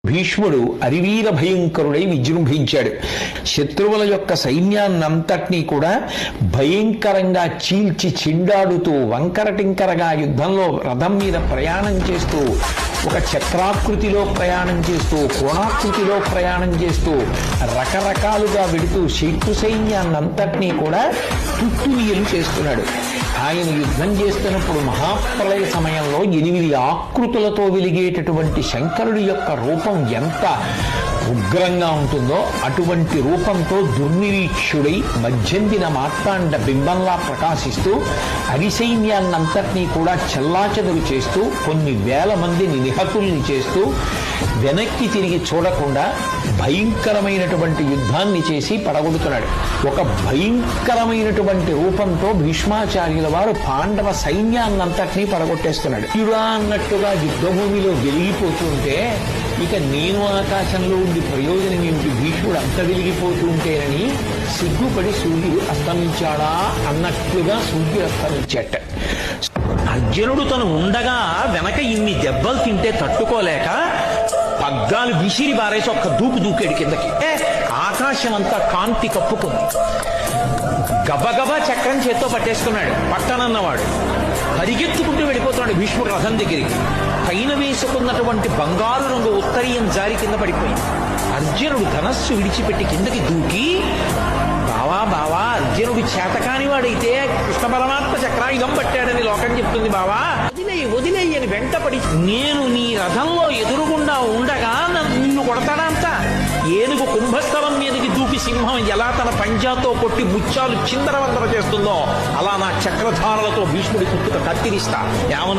భీష్ముడు అరివీర భయంకరుడై విజృంభించాడు. శత్రువుల యొక్క సైన్యాన్నంతటినీ కూడా భయంకరంగా చీల్చి చిండాడుతూ వంకరటింకరగా యుద్ధంలో రథం మీద ప్రయాణం చేస్తూ ఒక చక్రాకృతిలో ప్రయాణం చేస్తూ కోణాకృతిలో ప్రయాణం చేస్తూ రకరకాలుగా వెడుతూ శత్రు సైన్యాన్నంతటినీ కూడా తుత్తునియలు చేస్తున్నాడు. ఆయన యుద్ధం చేస్తున్నప్పుడు మహాప్రళయ సమయంలో 8 ఆకృతులతో వెలిగేటటువంటి శంకరుడి యొక్క రూపం ఎంత ఉగ్రంగా ఉంటుందో అటువంటి రూపంతో దుర్నిరీక్షుడై మధ్యందిన మార్తాండ బింబంలా ప్రకాశిస్తూ అరిసైన్యాన్నంతటినీ కూడా చెల్లాచెదరు చేస్తూ కొన్ని వేల మందిని నిహతుల్ని చేస్తూ వెనక్కి తిరిగి చూడకుండా భయంకరమైనటువంటి యుద్ధాన్ని చేసి పడగొడుతున్నాడు. ఒక భయంకరమైనటువంటి రూపంతో భీష్మాచార్యుల వారు పాండవ సైన్యాన్నంతటినీ పడగొట్టేస్తున్నాడు. ఇరా అన్నట్టుగా యుద్ధభూమిలో వెలిగిపోతుంటే ఇక నేను ఆకాశంలో ఉండి ప్రయోజనం ఏమిటి, భీష్ముడు అంత వెలిగిపోతుంటేనని సిగ్గుపడి సూర్యుడు అస్తమించాడా అన్నట్లుగా సూర్యుడు అస్తమించాట. అర్జునుడు తను ఉండగా వెనక ఇన్ని దెబ్బలు తింటే తట్టుకోలేక పగ్గాలు విసిరి బారేసి ఒక్క దూకు దూకాడు కిందకి. ఆకాశం అంతా కాంతి కప్పుకుంది. గబగబా చక్రం చేత్తో పట్టేసుకున్నాడు. పట్టనన్నవాడు పరిగెత్తుకుంటూ వెళ్ళిపోతున్నాడు భీష్ముడు రథం దగ్గరికి. పైన వేసుకున్నటువంటి బంగారు రంగు ఉత్తరీయం జారి కింద పడిపోయింది. అర్జునుడు ధనస్సు విడిచిపెట్టి కిందకి దూకి, బావా బావా అర్జునుడు చేతకాని వాడైతే కృష్ణ పరమాత్మ చక్రాయుధం పట్టాడని లోకం చెప్తుంది, బావా వదిలేయి వదిలేయి అని వెంటపడి, నేను నీ రథంలో ఎదురుగుండా ఉండగా నిన్ను కొడతాడంతా. ఏనుగు కుంభస్థలం మీదకి దూకి సింహం ఎలా తన పంజాతో కొట్టి ముత్యాలు చిందరవందర చేస్తుందో అలా నా చక్రధారలతో భీష్ముడి పుట్టుక కత్తిరిస్తా. యావను